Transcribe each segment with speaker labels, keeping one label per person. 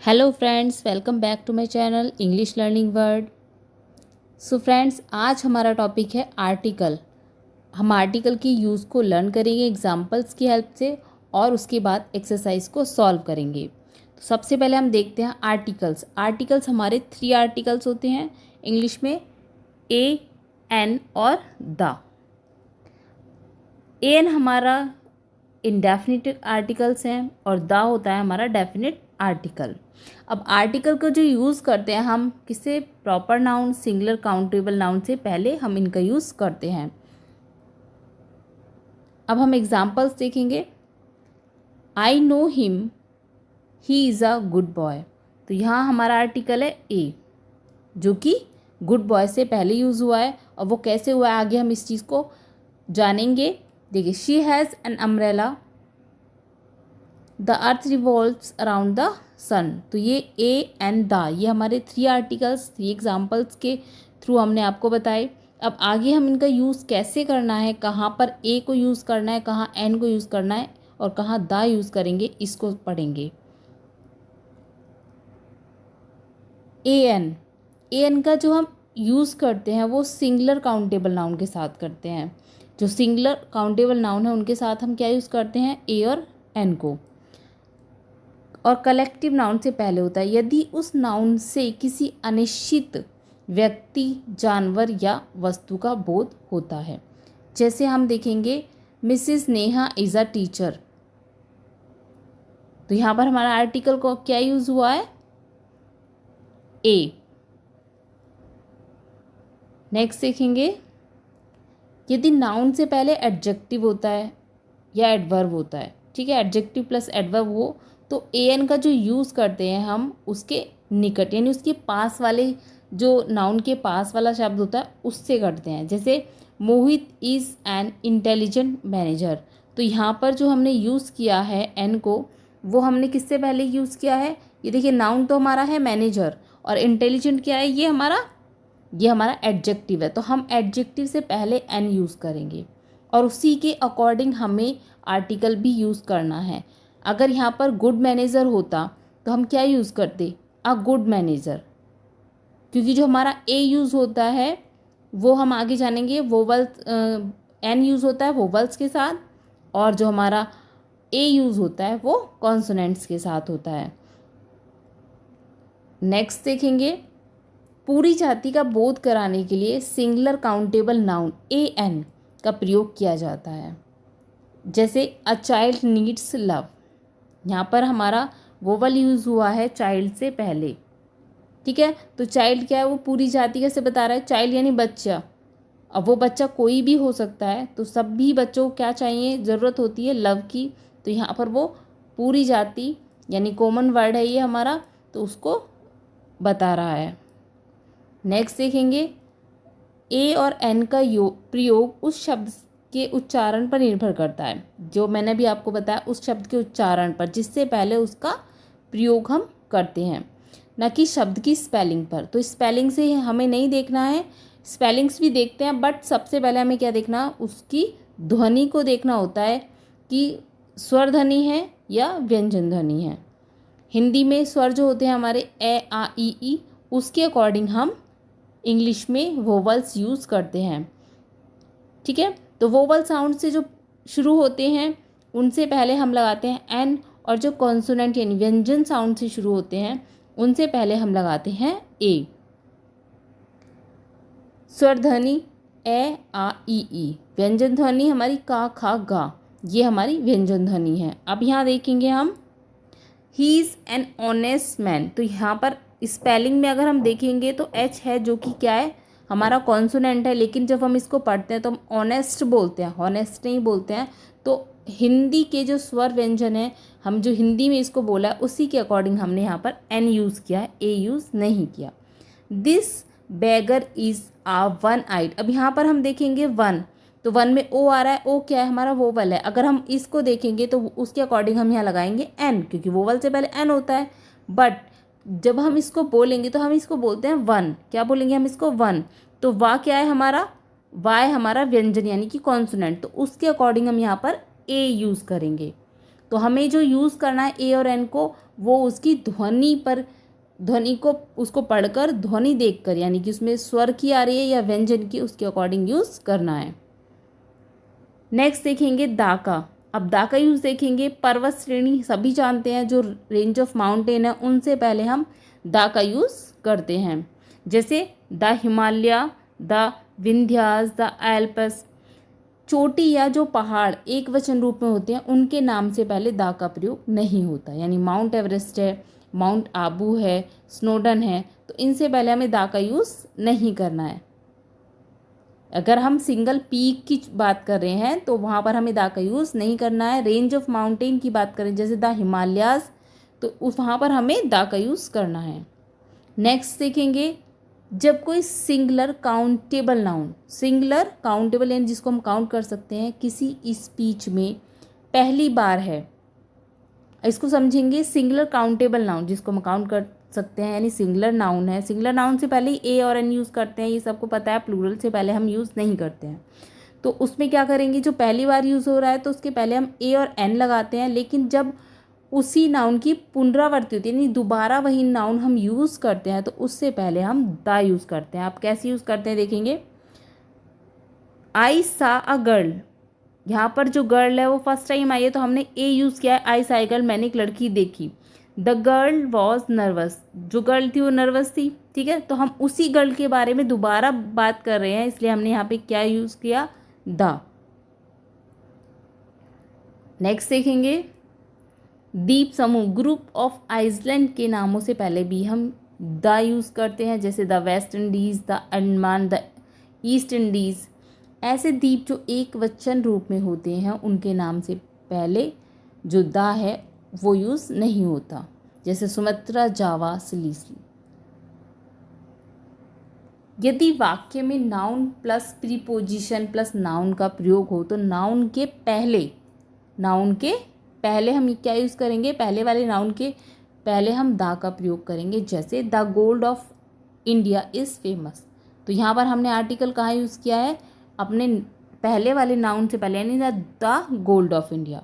Speaker 1: Hello friends, welcome back to my channel English learning word. So friends, आज हमारा topic है article. हम article की यूज़ को लर्न करेंगे एग्जांपल्स की हेल्प से और उसके बाद एक्सरसाइज को सॉल्व करेंगे। तो सबसे पहले हम देखते हैं आर्टिकल्स। आर्टिकल्स हमारे 3 आर्टिकल्स होते हैं इंग्लिश में, ए, एन और द। एन हमारा इंडेफिनिट आर्टिकल्स हैं और द होता है हमारा डेफिनिट आर्टिकल। अब आर्टिकल को जो यूज़ करते हैं हम किसे, proper noun, singular, countable noun से पहले हम इनका यूज़ करते हैं। अब हम एग्जाम्पल्स देखेंगे। I know him, he is a good boy. तो यहाँ हमारा आर्टिकल है ए, जो कि गुड बॉय से पहले यूज़ हुआ है। और वो कैसे हुआ है आगे हम इस चीज़ को जानेंगे। देखिए, she has an umbrella, the earth revolves around the sun. तो ये ए एंड द, ये हमारे 3 आर्टिकल्स, 3 एग्जाम्पल्स के थ्रू हमने आपको बताए। अब आगे हम इनका यूज़ कैसे करना है, कहाँ पर ए को यूज़ करना है, कहाँ एन को यूज़ करना है और कहाँ द यूज़ करेंगे, इसको पढ़ेंगे। ए एन का जो हम यूज़ करते हैं वो सिंगुलर काउंटेबल नाउन के साथ करते हैं। जो सिंगुलर काउंटेबल नाउन है उनके साथ हम क्या यूज़ करते हैं, ए और एन को। और कलेक्टिव नाउन से पहले होता है यदि उस नाउन से किसी अनिश्चित व्यक्ति, जानवर या वस्तु का बोध होता है। जैसे हम देखेंगे, Mrs Neha is a teacher. तो यहाँ पर हमारा आर्टिकल को क्या यूज़ हुआ है, ए। नेक्स्ट देखेंगे, यदि नाउन से पहले एडजेक्टिव होता है या एडवर्ब होता है, ठीक है, एडजेक्टिव प्लस एडवर्ब हो, तो ए एन का जो यूज़ करते हैं हम उसके निकट यानी उसके पास वाले, जो नाउन के पास वाला शब्द होता है उससे करते हैं। जैसे मोहित इज़ एन इंटेलिजेंट मैनेजर। तो यहाँ पर जो हमने यूज़ किया है एन को, वो हमने किससे पहले यूज़ किया है, ये देखिए, नाउन तो हमारा है मैनेजर और इंटेलिजेंट क्या है, ये हमारा एडजेक्टिव है। तो हम एडजेक्टिव से पहले एन यूज़ करेंगे और उसी के अकॉर्डिंग हमें आर्टिकल भी यूज़ करना है। अगर यहाँ पर गुड मैनेजर होता तो हम क्या यूज़ करते, अ गुड मैनेजर। क्योंकि जो हमारा ए यूज़ होता है वो हम आगे जानेंगे, वोवल्स, एन यूज़ होता है वोवल्स के साथ और जो हमारा ए यूज़ होता है वो कॉन्सोनेंट्स के साथ होता है। नेक्स्ट देखेंगे, पूरी जाति का बोध कराने के लिए singular countable noun A N का प्रयोग किया जाता है। जैसे अ चाइल्ड नीड्स लव, यहाँ पर हमारा वोवल यूज़ हुआ है चाइल्ड से पहले, ठीक है। तो चाइल्ड क्या है, वो पूरी जाति कैसे बता रहा है, चाइल्ड यानी बच्चा। अब वो बच्चा कोई भी हो सकता है, तो सभी बच्चों को क्या चाहिए, ज़रूरत होती है लव की। तो यहाँ पर वो पूरी जाति यानी कॉमन वर्ड है ये हमारा, तो उसको बता रहा है। नेक्स्ट देखेंगे, ए और एन का प्रयोग उस शब्द के उच्चारण पर निर्भर करता है। जो मैंने भी आपको बताया, उस शब्द के उच्चारण पर, जिससे पहले उसका प्रयोग हम करते हैं, न कि शब्द की स्पेलिंग पर। तो स्पेलिंग से हमें नहीं देखना है, स्पेलिंग्स भी देखते हैं बट सबसे पहले हमें क्या देखना, उसकी ध्वनि को देखना होता है कि स्वर ध्वनि है या व्यंजन ध्वनि है। हिंदी में स्वर जो होते हैं हमारे ए आ ई, उसके अकॉर्डिंग हम इंग्लिश में वोवल्स यूज़ करते हैं, ठीक है। तो वोवल साउंड से जो शुरू होते हैं उनसे पहले हम लगाते हैं एन, और जो कॉन्सोनेंट यानी व्यंजन साउंड से शुरू होते हैं उनसे पहले हम लगाते हैं ए। स्वर ध्वनि ए आ ई, व्यंजन ध्वनि हमारी का खा गा, ये हमारी व्यंजन ध्वनि है। अब यहाँ देखेंगे हम, he is an honest man. तो यहाँ पर स्पेलिंग में अगर हम देखेंगे तो एच है जो कि क्या है, हमारा कॉन्सोनेंट है, लेकिन जब हम इसको पढ़ते हैं तो हम ऑनेस्ट बोलते हैं, हॉनेस्ट नहीं बोलते हैं। तो हिंदी के जो स्वर व्यंजन है, हम जो हिंदी में इसको बोला है उसी के अकॉर्डिंग हमने यहाँ पर एन यूज़ किया है, ए यूज़ नहीं किया। This beggar is a one eyed. अब यहाँ पर हम देखेंगे वन, तो वन में ओ आ रहा है, ओ क्या है, हमारा वोवल है। अगर हम इसको देखेंगे तो उसके अकॉर्डिंग हम यहाँ लगाएंगे एन, क्योंकि वोवल से पहले एन होता है। बट जब हम इसको बोलेंगे तो हम इसको बोलते हैं वन, क्या बोलेंगे हम इसको, वन। तो वा क्या है हमारा, वाय हमारा व्यंजन यानी कि कॉन्सोनेंट, तो उसके अकॉर्डिंग हम यहाँ पर ए यूज़ करेंगे। तो हमें जो यूज़ करना है ए और एन को, वो उसकी ध्वनि को उसको पढ़कर ध्वनि देखकर, यानी कि उसमें स्वर की आ रही है या व्यंजन की, उसके अकॉर्डिंग यूज़ करना है। नेक्स्ट देखेंगे दा का। अब दा का यूज़ देखेंगे। पर्वत श्रेणी सभी जानते हैं, जो रेंज ऑफ माउंटेन है उनसे पहले हम दा का यूज़ करते हैं, जैसे the Himalaya, the Vindhyas, the Alps. चोटी या जो पहाड़ एक वचन रूप में होते हैं उनके नाम से पहले दा का प्रयोग नहीं होता, यानी माउंट एवरेस्ट है, माउंट आबू है, स्नोडन है, तो इनसे पहले हमें दा का यूज़ नहीं करना है। अगर हम सिंगल पीक की बात कर रहे हैं तो वहाँ पर हमें दा का यूज़ नहीं करना है। रेंज ऑफ माउंटेन की बात करें जैसे द हिमालयाज, तो उस वहाँ पर हमें दा का यूज़ करना है। नेक्स्ट देखेंगे, जब कोई singular countable noun, singular countable यानी जिसको हम काउंट कर सकते हैं, किसी स्पीच में पहली बार है, इसको समझेंगे। सिंगुलर काउंटेबल नाउन जिसको हम काउंट कर सकते हैं, यानी सिंगुलर नाउन है। सिंगुलर नाउन से पहले ही ए और एन यूज़ करते हैं, ये सबको पता है। प्लूरल से पहले हम यूज़ नहीं करते हैं। तो उसमें क्या करेंगे, जो पहली बार यूज़ हो रहा है तो उसके पहले हम ए और एन लगाते हैं। लेकिन जब उसी नाउन की पुनरावृत्ति होती है, यानी दोबारा वही नाउन हम यूज़ करते हैं, तो उससे पहले हम द यूज़ करते हैं। आप कैसे यूज़ करते हैं देखेंगे। आई सा अ गर्ल, यहाँ पर जो गर्ल है वो फर्स्ट टाइम आई है तो हमने ए यूज़ किया है। आई सा ए गर्ल, मैंने एक लड़की देखी। द गर्ल वॉज नर्वस, जो गर्ल थी वो नर्वस थी, ठीक है। तो हम उसी गर्ल के बारे में दोबारा बात कर रहे हैं, इसलिए हमने यहाँ पे क्या यूज़ किया, द। नेक्स्ट देखेंगे, द्वीप समूह, ग्रुप ऑफ आइसलैंड के नामों से पहले भी हम द यूज़ करते हैं, जैसे the West Indies, the Andaman, the east Indies. ऐसे द्वीप जो एक वचन रूप में होते हैं उनके नाम से पहले जो द है वो यूज़ नहीं होता, जैसे सुमात्रा, जावा, सिसिली। यदि वाक्य में noun plus preposition plus noun का प्रयोग हो तो नाउन के पहले हम क्या यूज़ करेंगे, पहले वाले नाउन के पहले हम दा का प्रयोग करेंगे, जैसे the gold of India is famous. तो यहाँ पर हमने आर्टिकल कहाँ यूज़ किया है, अपने पहले वाले नाउन से पहले, यानी the gold of India.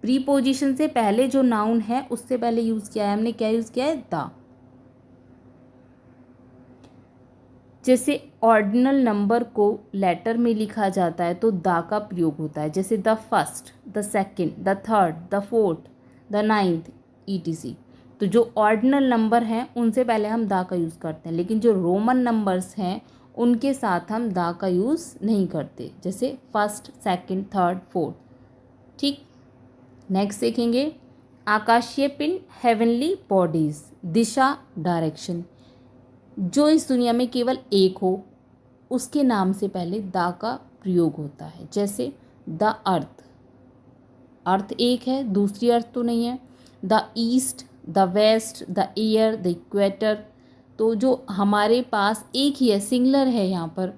Speaker 1: Preposition से पहले जो नाउन है उससे पहले यूज़ किया है हमने, क्या यूज़ किया है, द। जैसे ऑर्डिनल नंबर को लेटर में लिखा जाता है तो द का प्रयोग होता है, जैसे the first, the second, the third, the fourth, the ninth, ETC। तो जो ऑर्डिनल नंबर हैं उनसे पहले हम द का यूज़ करते हैं, लेकिन जो रोमन नंबर्स हैं उनके साथ हम द का यूज़ नहीं करते, जैसे फर्स्ट, सेकंड, थर्ड, फोर्थ, ठीक। नेक्स्ट देखेंगे, आकाशीय पिंड, हेवनली बॉडीज़, दिशा, डायरेक्शन। जो इस दुनिया में केवल एक हो उसके नाम से पहले द का प्रयोग होता है, जैसे द अर्थ, अर्थ एक है, दूसरी अर्थ तो नहीं है। The east, the west, the air, the equator. तो जो हमारे पास एक ही है, सिंगुलर है यहाँ पर,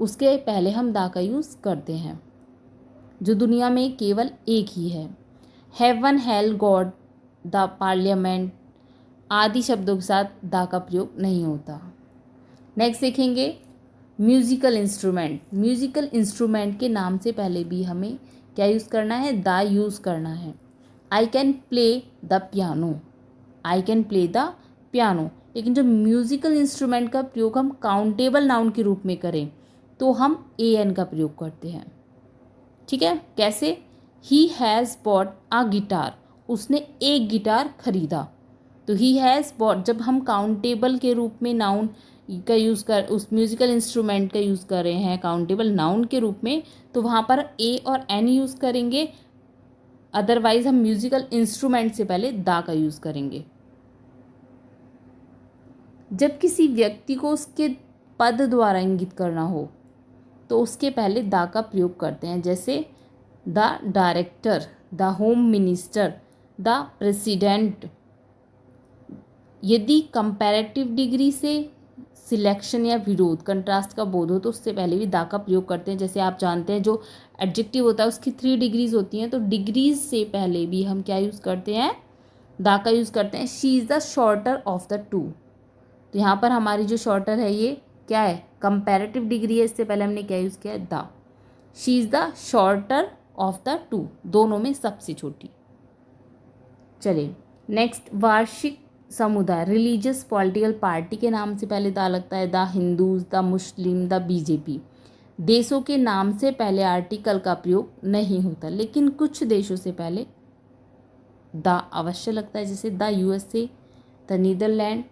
Speaker 1: उसके पहले हम द का यूज़ करते हैं। जो दुनिया में केवल एक ही है। Heaven, hell, God, the parliament आदि शब्दों के साथ द का प्रयोग नहीं होता। नेक्स्ट देखेंगे, म्यूजिकल इंस्ट्रूमेंट। म्यूजिकल इंस्ट्रूमेंट के नाम से पहले भी हमें क्या यूज़ करना है, द यूज़ करना है। I can play the piano, I can play the piano. लेकिन जो म्यूजिकल इंस्ट्रूमेंट का प्रयोग हम काउंटेबल नाउन के रूप में करें तो हम AN का प्रयोग करते हैं, ठीक है। कैसे, he has bought a guitar, उसने एक गिटार खरीदा। तो ही हैज़ बॉट, जब हम काउंटेबल के रूप में नाउन का यूज़ कर, उस म्यूज़िकल इंस्ट्रूमेंट का यूज़ कर रहे हैं काउंटेबल नाउन के रूप में, तो वहाँ पर A और N यूज़ करेंगे। अदरवाइज हम म्यूज़िकल इंस्ट्रूमेंट से पहले द का यूज़ करेंगे। जब किसी व्यक्ति को उसके पद द्वारा इंगित करना हो तो उसके पहले द का प्रयोग करते हैं, जैसे the director, the home minister, the president. यदि कंपैरेटिव डिग्री से सिलेक्शन या विरोध, कंट्रास्ट का बोध हो तो उससे पहले भी द का प्रयोग करते हैं। जैसे आप जानते हैं जो एडजेक्टिव होता है उसकी 3 डिग्रीज होती हैं, तो डिग्रीज से पहले भी हम क्या यूज़ करते हैं, द का यूज़ करते हैं। She is the shorter of the two. तो यहाँ पर हमारी जो शॉर्टर है ये क्या है, कंपैरेटिव डिग्री है, इससे पहले हमने क्या यूज़ किया है, the. She is the shorter of the two, दोनों में सबसे छोटी। चलिए नेक्स्ट, वार्षिक समुदाय रिलीजियस पॉलिटिकल पार्टी के नाम से पहले दा लगता है, the Hindus, the Muslim, the BJP. देशों के नाम से पहले आर्टिकल का प्रयोग नहीं होता, लेकिन कुछ देशों से पहले द अवश्य लगता है, जैसे the USA, the Netherland,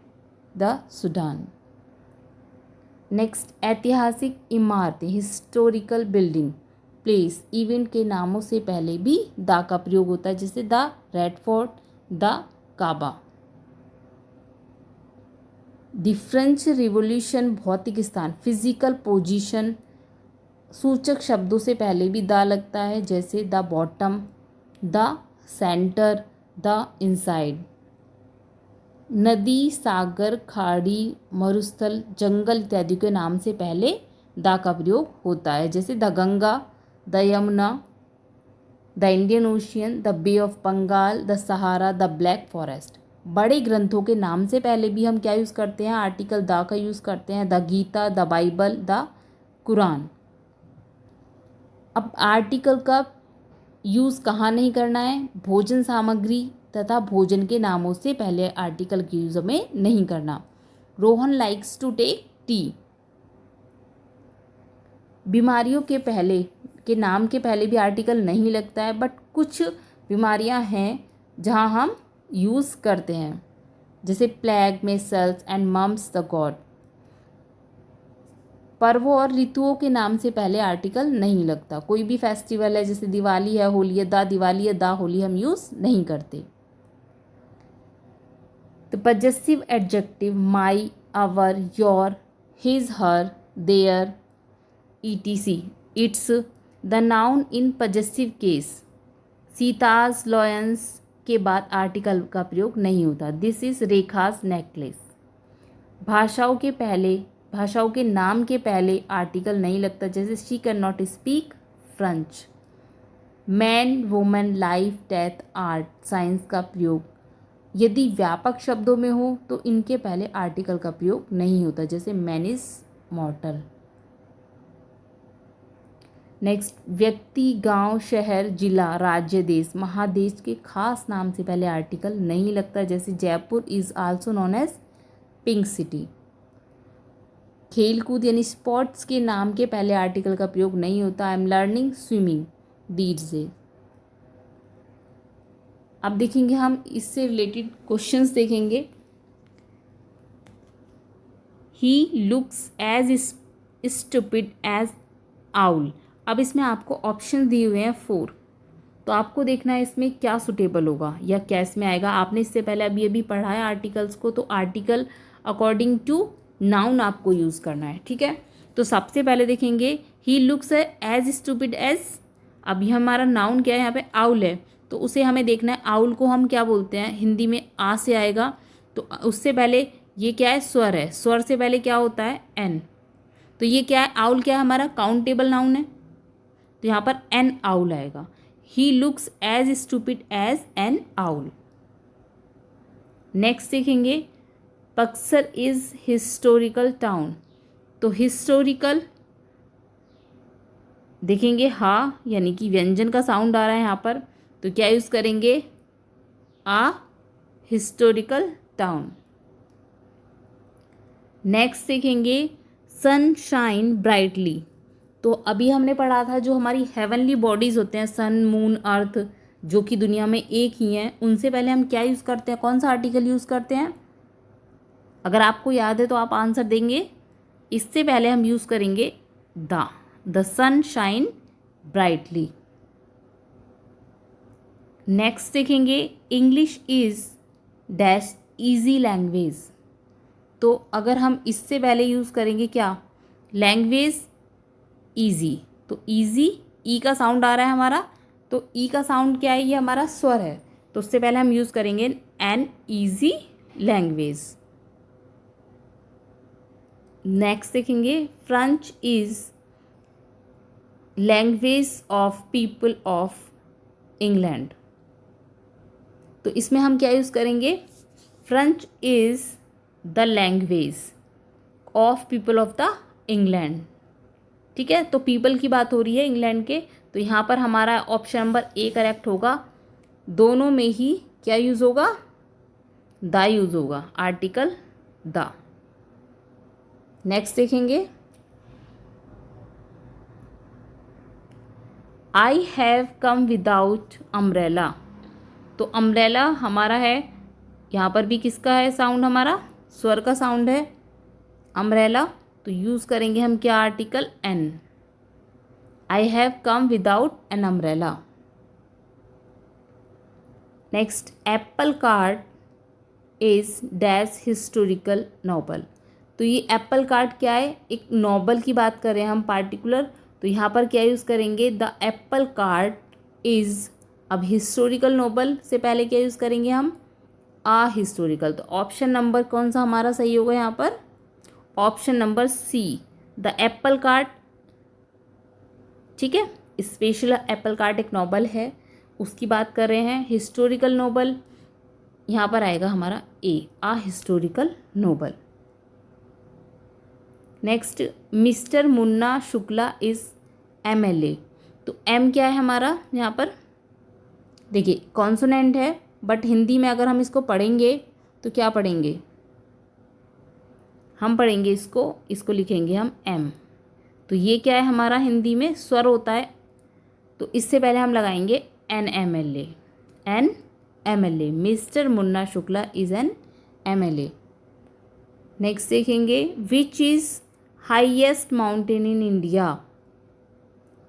Speaker 1: the Sudan. Next, ऐतिहासिक इमारतें हिस्टोरिकल बिल्डिंग, प्लेस, इवेंट के नामों से पहले भी द का प्रयोग होता है, जैसे the Red Fort, the Kaaba. The French Revolution भौतिक स्थान, फिजिकल पोजीशन, सूचक शब्दों से पहले भी द लगता है, जैसे the bottom, the centre, the inside. नदी, सागर, खाड़ी, मरुस्थल, जंगल इत्यादि के नाम से पहले द का प्रयोग होता है, जैसे the Ganga, the Yamuna, the Indian Ocean, the Bay of Bengal, the Sahara, the Black Forest. बड़े ग्रंथों के नाम से पहले भी हम क्या यूज़ करते हैं, आर्टिकल द का यूज़ करते हैं, the Gita, the Bible, the Quran. अब आर्टिकल का यूज़ कहाँ नहीं करना है, भोजन सामग्री तथा भोजन के नामों से पहले आर्टिकल के यूज़ हमें नहीं करना। Rohan likes to take tea. बीमारियों के नाम के पहले भी आर्टिकल नहीं लगता है, बट कुछ बीमारियां हैं जहां हम यूज़ करते हैं, जैसे plague, measles and mumps the god. पर्वों और ऋतुओं के नाम से पहले आर्टिकल नहीं लगता। कोई भी फेस्टिवल है, जैसे दिवाली है, होली है, द दिवाली है, द होली हम यूज़ नहीं करते। तो possessive adjective, my, our, your, his, her, their, etc. Its. The noun in possessive case, Sita's lions के बाद आर्टिकल का प्रयोग नहीं होता। This is Rekha's necklace. भाषाओं के नाम के पहले आर्टिकल नहीं लगता, जैसे she can not speak French. Man, woman, life, death, art, science का प्रयोग यदि व्यापक शब्दों में हो तो इनके पहले आर्टिकल का प्रयोग नहीं होता, जैसे मैन इज मॉर्टल। नेक्स्ट, व्यक्ति, गांव, शहर, जिला, राज्य, देश, महादेश के खास नाम से पहले आर्टिकल नहीं लगता, जैसे Jaipur is also known as Pink City. खेलकूद यानी स्पोर्ट्स के नाम के पहले आर्टिकल का प्रयोग नहीं होता। I am learning swimming these days. अब देखेंगे हम इससे रिलेटेड क्वेश्चंस देखेंगे। He looks as stupid as owl. अब इसमें आपको ऑप्शन दिए हुए हैं 4, तो आपको देखना है इसमें क्या सुटेबल होगा या क्या इसमें आएगा। आपने इससे पहले अभी पढ़ा है आर्टिकल्स को, तो आर्टिकल अकॉर्डिंग टू नाउन आपको यूज़ करना है, ठीक है। तो सबसे पहले देखेंगे he looks as stupid as. अभी हमारा नाउन क्या है यहाँ पे, आउल है, तो उसे हमें देखना है आउल को हम क्या बोलते हैं, हिंदी में आ से आएगा। तो उससे पहले ये क्या है, स्वर है, स्वर से पहले क्या होता है, एन। तो ये क्या है, आउल क्या है हमारा, काउंटेबल नाउन है, तो यहाँ पर एन आउल आएगा। He looks as stupid as an owl. Next देखेंगे, बक्सर इज हिस्टोरिकल टाउन। तो हिस्टोरिकल देखेंगे हा, यानी कि व्यंजन का साउंड आ रहा है यहाँ पर, तो क्या यूज़ करेंगे, आ हिस्टोरिकल टाउन। नेक्स्ट देखेंगे, सनशाइन ब्राइटली। तो अभी हमने पढ़ा था जो हमारी हेवनली बॉडीज़ होते हैं, सन, मून, अर्थ, जो कि दुनिया में एक ही हैं, उनसे पहले हम क्या यूज़ करते हैं, कौन सा आर्टिकल यूज़ करते हैं। अगर आपको याद है तो आप आंसर देंगे। इससे पहले हम यूज़ करेंगे the sun shine brightly. Next देखेंगे, English is dash easy language. तो अगर हम इससे पहले यूज़ करेंगे क्या, लैंग्वेज ईजी, तो ईजी ई का साउंड आ रहा है हमारा, तो ई का साउंड क्या है, ये हमारा स्वर है, तो उससे पहले हम यूज़ करेंगे एन ईजी लैंग्वेज। नेक्स्ट देखेंगे, French is language of people of England. तो इसमें हम क्या यूज़ करेंगे, French is the language of people of the England. ठीक है, तो पीपल की बात हो रही है इंग्लैंड के, तो यहाँ पर हमारा ऑप्शन नंबर ए करेक्ट होगा। दोनों में ही क्या यूज़ होगा, द यूज़ होगा, आर्टिकल द। नेक्स्ट देखेंगे, I have come without umbrella. तो अम्ब्रेला हमारा है, यहाँ पर भी किसका है साउंड, हमारा स्वर का साउंड है अम्ब्रेला, तो यूज़ करेंगे हम क्या, article an. I have come without an umbrella. Next, Apple cart is dash historical novel. तो ये एप्पल कार्ट क्या है, एक नॉवल की बात कर रहे हैं हम पार्टिकुलर, तो यहाँ पर क्या यूज़ करेंगे, द एप्पल कार्ट इज़। अब हिस्टोरिकल नॉवल से पहले क्या यूज़ करेंगे हम, आ हिस्टोरिकल। तो ऑप्शन नंबर कौन सा हमारा सही होगा यहाँ पर, option number C, the Apple Cart. ठीक है, स्पेशल एप्पल कार्ट एक नॉवल है, उसकी बात कर रहे हैं। हिस्टोरिकल नॉवल यहाँ पर आएगा हमारा a, a historical novel. Next, mister Munna Shukla is MLA। तो एम क्या है हमारा यहाँ पर, देखिए कॉन्सोनेंट है, बट हिंदी में अगर हम इसको पढ़ेंगे तो क्या पढ़ेंगे, हम पढ़ेंगे इसको लिखेंगे हम एम। तो ये क्या है हमारा हिंदी में स्वर होता है, तो इससे पहले हम लगाएंगे NMLA, NMLA, mister Munna Shukla is an MLA। Next देखेंगे, which is highest mountain in India.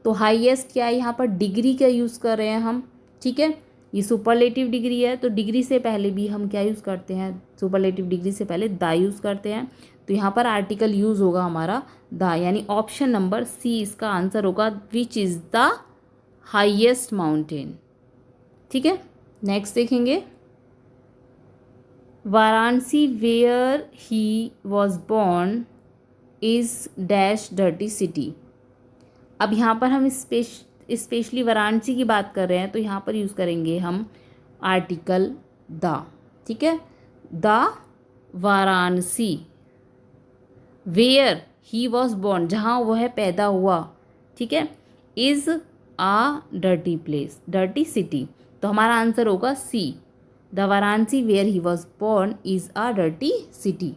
Speaker 1: तो हाईएस्ट क्या है, यहाँ पर डिग्री का यूज़ कर रहे हैं हम, ठीक है, ये सुपरलेटिव डिग्री है, तो डिग्री से पहले भी हम क्या यूज़ करते हैं, सुपरलेटिव डिग्री से पहले द यूज़ करते हैं, तो यहाँ पर आर्टिकल यूज़ होगा हमारा द, यानी ऑप्शन नंबर सी इसका आंसर होगा, which is the highest mountain. ठीक है, नेक्स्ट देखेंगे, Varanasi where he was born is dash dirty city. अब यहाँ पर हम स्पेशली वाराणसी की बात कर रहे हैं, तो यहाँ पर यूज़ करेंगे हम आर्टिकल द। ठीक है, the Varanasi, where he was born, जहाँ वह पैदा हुआ, ठीक है, is a dirty place, dirty city, तो हमारा आंसर होगा C, the Varanasi where he was born is a dirty city.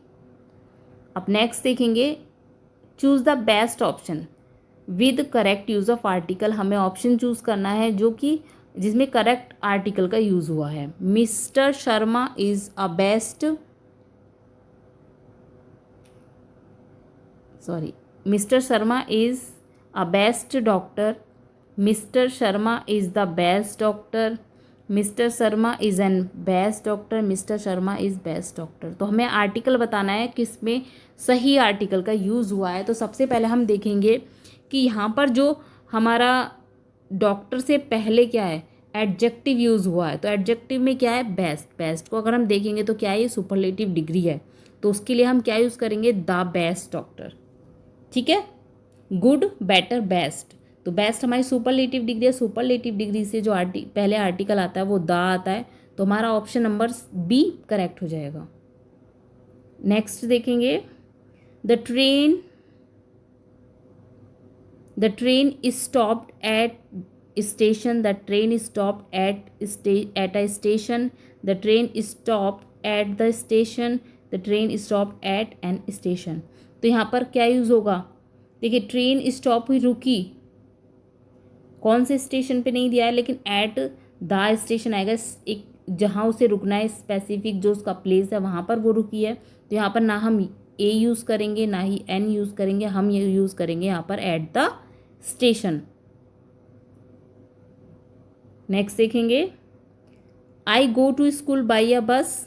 Speaker 1: अब नेक्स्ट देखेंगे, choose the best option with correct use of article. हमें ऑप्शन चूज़ करना है जो कि जिसमें करेक्ट आर्टिकल का यूज़ हुआ है। Mister Sharma is a best, mister Sharma is a best doctor, mister Sharma is the best doctor, mister Sharma is an best doctor, mister Sharma is best doctor. तो हमें आर्टिकल बताना है किसमें सही आर्टिकल का यूज़ हुआ है। तो सबसे पहले हम देखेंगे कि यहाँ पर जो हमारा डॉक्टर से पहले क्या है, एडजेक्टिव यूज़ हुआ है, तो एडजेक्टिव में क्या है, बेस्ट। बेस्ट को अगर हम देखेंगे तो क्या है, ये सुपरलेटिव डिग्री है, तो उसके लिए हम क्या यूज़ करेंगे, द बेस्ट डॉक्टर। ठीक है, गुड, बेटर, बेस्ट, तो बेस्ट हमारी सुपरलेटिव डिग्री है, सुपरलेटिव डिग्री से जो पहले आर्टिकल आता है वो द आता है, तो हमारा ऑप्शन नंबर बी करेक्ट हो जाएगा। नेक्स्ट देखेंगे, the train is stopped at station, the train is stopped at a station, the train is stopped at the station, the train is stopped at an station. तो यहाँ पर क्या use होगा, देखिए train stop हुई, रुकी, कौन से स्टेशन पे नहीं दिया है, लेकिन एट द स्टेशन आएगा, एक जहाँ उसे रुकना है, स्पेसिफिक जो उसका प्लेस है वहाँ पर वो रुकी है, तो यहाँ पर ना हम ए यूज़ करेंगे ना ही एन यूज़ करेंगे, हम ये यूज़ करेंगे यहाँ पर एट द स्टेशन। नेक्स्ट देखेंगे, I go to school by a bus,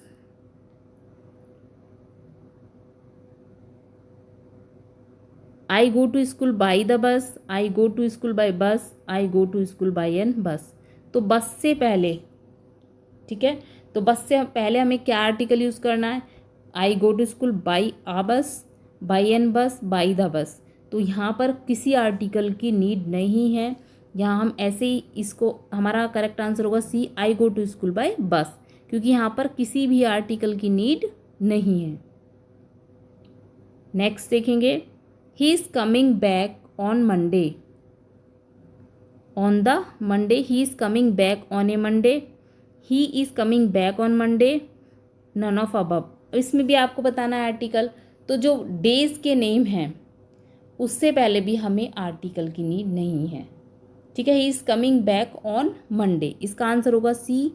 Speaker 1: I go to school by the bus, I go to school by bus, I go to school by an bus. तो बस से पहले, ठीक है, तो बस से पहले हमें क्या आर्टिकल यूज़ करना है, आई गो टू स्कूल बाई आ बस, बाई एन बस, बाई द बस। तो यहाँ पर किसी आर्टिकल की नीड नहीं है, यहाँ हम ऐसे ही इसको, हमारा करेक्ट आंसर होगा C, I go to school by bus, क्योंकि यहाँ पर किसी भी आर्टिकल की नीड नहीं है। नेक्स्ट देखेंगे, he is coming back on Monday, on the Monday, he is coming back on a Monday, he is coming back on Monday, none of above. इसमें भी आपको बताना है आर्टिकल। तो जो डेज के नेम हैं उससे पहले भी हमें आर्टिकल की नीड नहीं है। ठीक है, ही is coming back on Monday, इसका आंसर होगा सी।